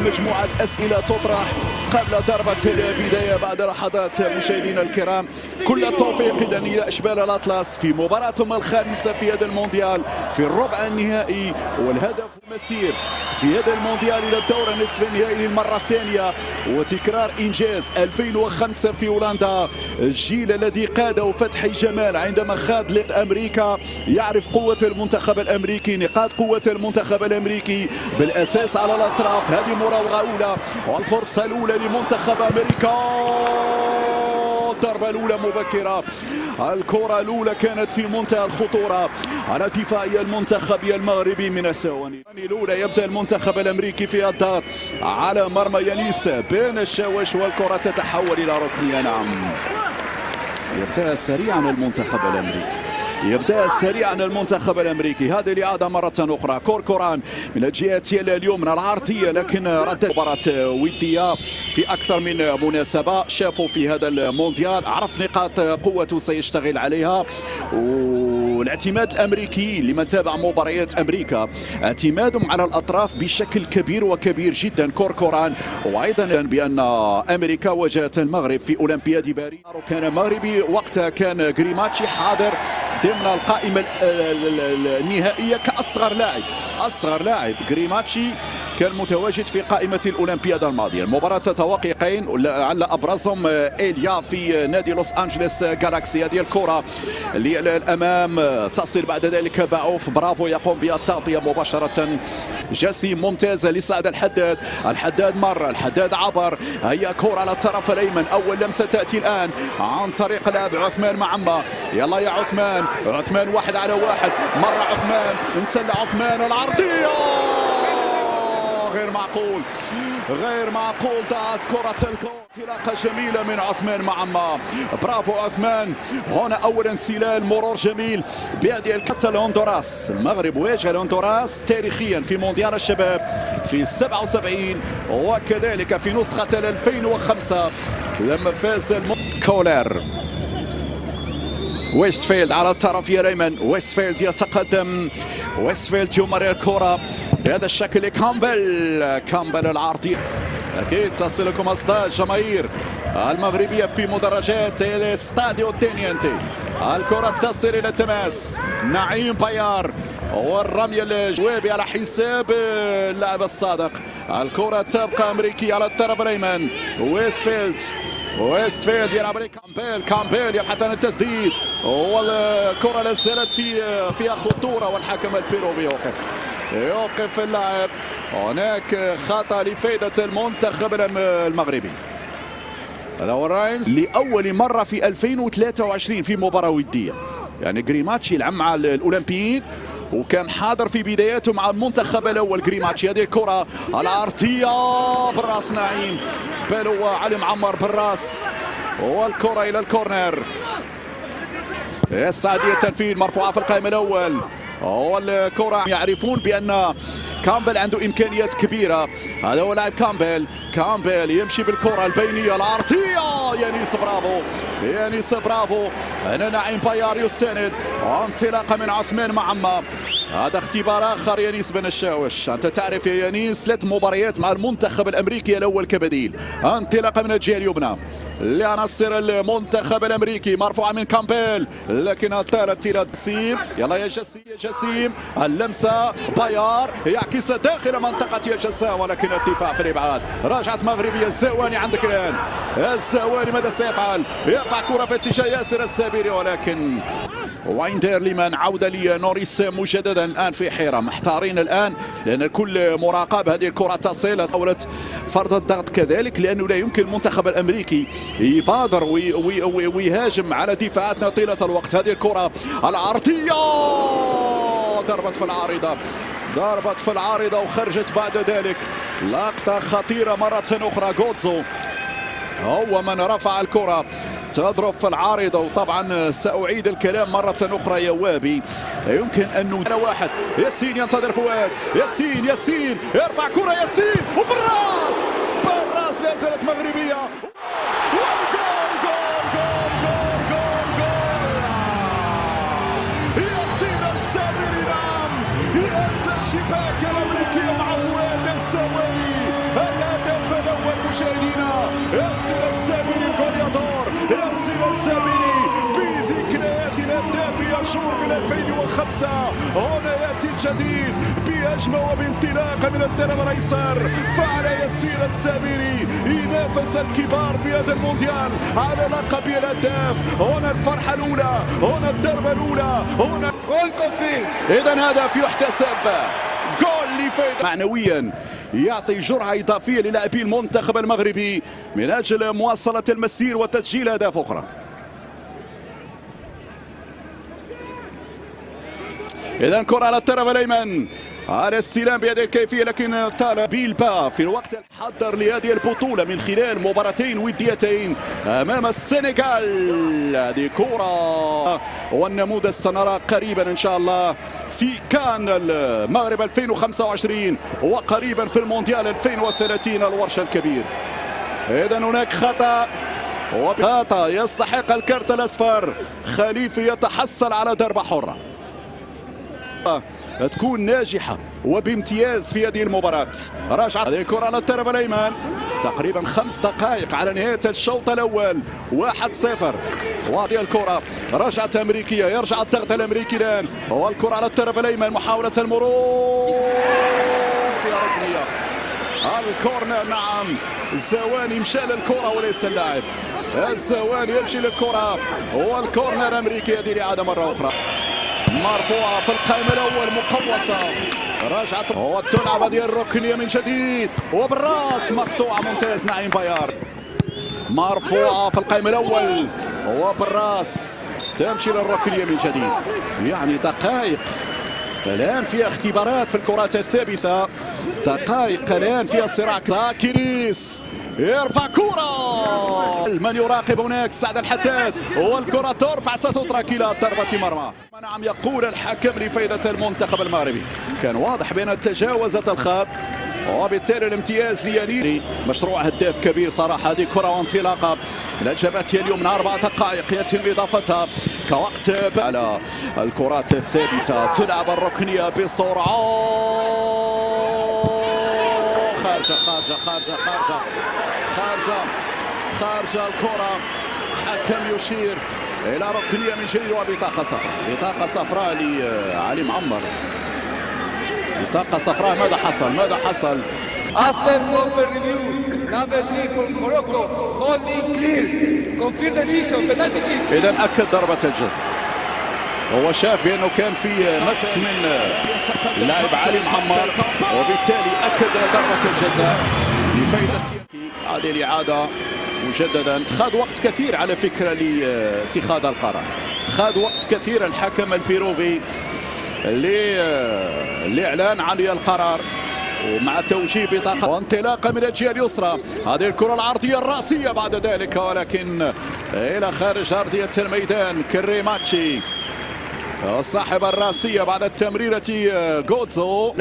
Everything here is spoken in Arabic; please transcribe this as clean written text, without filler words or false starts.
مجموعة أسئلة تطرح قبل ضربة البداية بعد لحظات. مشاهدينا الكرام، كل التوفيق إذا إلى أشبال الأطلس في مباراتهم الخامسة في هذا المونديال في الربع النهائي، والهدف المسير في هذا المونديال إلى الدور النصف النهائي للمرة الثانية وتكرار إنجاز 2005 في هولندا. الجيل الذي قاده فتحي جمال عندما خاض أمريكا يعرف قوة المنتخب الأمريكي، نقاط قوة المنتخب الأمريكي بالأساس على الأطراف. هذه مراوغة أولى والفرصة الأولى لمنتخب أمريكا. الضربة الأولى مبكرة، الكرة الأولى كانت في منتهى الخطورة على دفاعي المنتخب المغربي من الثواني الأولى. يبدأ المنتخب الأمريكي في الضغط على مرمى يانيس بن الشاوش والكرة تتحول إلى ركنية. نعم، يبدأ سريعا المنتخب الأمريكي. هذه الإعادة مرة أخرى. كوركوران من الجهة اليمنى العرضية، لكن ردت مباراة ودية في أكثر من مناسبة. شافوا في هذا المونديال، عرف نقاط قوته سيشتغل عليها. والاعتماد الأمريكي لمن تابع مباريات أمريكا، اعتمادهم على الأطراف بشكل كبير وكبير جدا. كوركوران، وأيضا بأن أمريكا واجهت المغرب في أولمبياد باريس كان مغربي وقتها، كان غريماتشي حاضر ضمن القائمة النهائية كأصغر لاعب. غريماتشي كان متواجد في قائمة الأولمبياد الماضية. المباراة تتوقعين لعل أبرزهم إيليا في نادي لوس أنجلوس جالاكسي. هذه الكرة للأمام تصل بعد ذلك باعوف، برافو، يقوم بالتغطية مباشرة. جسيم ممتازة لسعد الحداد مرة، الحداد عبر. هي كرة على الطرف الأيمن، أول لمسة تأتي الآن عن طريق لاعب عثمان معمة. يلا يا عثمان 1 على 1 مرة. عثمان انسل عثمان، العرضية غير معقول ضاعت كرة انطلاقة جميلة من عثمان معمة. برافو عثمان. هنا أول انسلال، مرور جميل بهذه الكرة. الهندوراس، المغرب واجه الهندوراس تاريخيا في مونديال الشباب في 77 وكذلك في نسخة 2005 لما فاز كولر. ويستفيلد على الطرف يا ريمان، ويستفيلد يتقدم، ويستفيلد يمرر الكرة بهذا الشكل. كامبل العرضي. أكيد تصل لكم أصداء جماهير المغربية في مدرجات الاستاديو تينينتي. الكرة تصل إلى التماس، نعيم بايار والرمية الجوابي على حساب اللاعب الصادق. الكرة تبقى أمريكية على الطرف الأيمن. ويستفيلد يلعب عليه كامبيل يبحث عن التسديد، والكرة لا زالت فيها خطورة، والحكم البيروفي يوقف اللاعب. هناك خطأ لفائدة المنتخب المغربي. هذا هو راينز لأول مرة في 2023 في مباراة ودية. يعني غريماتشي يلعب مع الأولمبيين وكان حاضر في بداياته مع المنتخب الأول. غريماتشي، هذه الكرة العرضية بالراس، نعيم بل هو علي معمر بالراس، والكرة إلى الكورنر. السعدية التنفيذ مرفوعة في القائم الأول، والكرة يعرفون بأن كامبل عنده إمكانيات كبيرة. هذا هو لاعب كامبل يمشي بالكرة البينية العرضية. يانيس برافو. هنا نعيم بايار يساند، انطلاقة من عثمان معمة. هذا اختبار آخر يانيس بن الشاوش. أنت تعرف يا يانيس 3 مباريات مع المنتخب الأمريكي الأول كبديل. انطلاقة من الجهة اليمنى لعناصر المنتخب الأمريكي، مرفوعة من كامبل لكنها طالت إلى جسيم. يلا يا جسيم اللمسة، بايار يعكس داخل منطقة يا جسام، ولكن الدفاع في الإبعاد. راجعت مغربية. الزواني عندك الآن، الزواني ماذا سيفعل؟ يرفع كرة في اتجاه ياسر السابري، ولكن وايندر لمن عودة لنوريس مجددا. الآن في حيرة، محتارين الآن لأن الكل مراقب. هذه الكرة تصل، طاولة فرض الضغط كذلك، لأنه لا يمكن المنتخب الأمريكي يبادر ويهاجم على دفاعاتنا طيلة الوقت. هذه الكرة العرضية ضربت في العارضة وخرجت بعد ذلك. لقطة خطيرة مرة أخرى. جوتزو هو من رفع الكرة تضرب في العارضة. وطبعا سأعيد الكلام مرة أخرى يا وابي، يمكن أن على واحد. ياسين ينتظر فؤاد، ياسين يرفع كرة، ياسين وبالراس لا زالت مغربية. ياسين السابري، نعم، ياس الشباك الأمريكية مع فؤاد الزواني. شهور في 2005. هنا يأتي الجديد بهجمة وبانطلاقة من الطرف الأيسر، فعلى يسير السامري ينافس الكبار في هذا المونديال على لقب الهداف. هنا الفرحة الأولى، هنا الضربة الأولى، هنا إذا هدف يحتسب، جول لفايدة معنويا، يعطي جرعة إضافية للاعبي المنتخب المغربي من أجل مواصلة المسير وتسجيل أهداف أخرى. إذا كرة على الطرف الأيمن، على استلام بهذه الكيفية، لكن طالب بيلبا في الوقت الحاضر لهذه البطولة من خلال مباراتين وديتين أمام السنغال. هذه كرة والنموذج سنرى قريبا إن شاء الله في كان المغرب 2025 وقريبا في المونديال 2030 الورش الكبير. إذا هناك خطأ، وخطأ يستحق الكرت الأصفر. خليفي يتحصل على ضربة حرة تكون ناجحة وبامتياز في هذه المباراة. راجعت هذه الكرة على الطرف الأيمن، تقريبا 5 دقائق على نهاية الشوط الأول، 1-0. وهذه الكرة رجعت أمريكية، يرجع الضغط الأمريكي الآن، والكرة على الطرف الأيمن، محاولة المرور فيها ركنية. الكورنر، نعم، الزواني مشى للكرة وليس اللاعب، الزواني يمشي للكرة، والكورنر أمريكي. هذه الإعادة مرة أخرى مرفوعة في القائم الأول، مقوصة، رجعت وتلعب هذه الركنية من جديد، وبالراس مقطوعة، ممتاز نعيم بايار. مرفوعة في القائم الأول وبالراس تمشي للركنية من جديد. يعني دقائق الآن فيها اختبارات في الكرات الثابتة، دقائق الآن فيها صراع. كريس يرفع كرة، من يراقب هناك سعد الحداد، والكرة ترفع، ستترك إلى ضربة مرمى. نعم، يقول الحكم لفائدة المنتخب المغربي، كان واضح بأن تجاوزت الخط، وبالتالي الامتياز ليانيري. مشروع هداف كبير صراحة. هذه كرة وانطلاقة الأجابات هي اليوم من 4 دقائق يتم إضافتها كوقت على الكرات الثابتة. تلعب الركنية بسرعة، خارجة خارجة خارجة خارجة خارجة خارجة الكرة. حكم يشير إلى ركنية من جديد وبطاقة صفراء، بطاقة صفراء لعلي معمر، بطاقة صفراء. ماذا حصل؟ ماذا حصل؟ After proper review, number 3 for Morocco, holding clear, confirm decision, penalty kick. إذا أكد ضربة الجزاء، هو شاف بأنه كان في مسك من اللاعب علي معمر، وبالتالي أكد ضربة الجزاء لفائدة هذه الإعادة مجددا. خذ وقت كثير على فكرة لاتخاذ القرار، خذ وقت كثير الحكم البيروفي للإعلان عن القرار ومع توجيه بطاقة وانطلاقة من الجهة اليسرى. هذه الكرة العرضية الرأسية بعد ذلك، ولكن إلى خارج أرضية الميدان. كريماتشي صاحب الرأسية بعد التمريرة جوتزو.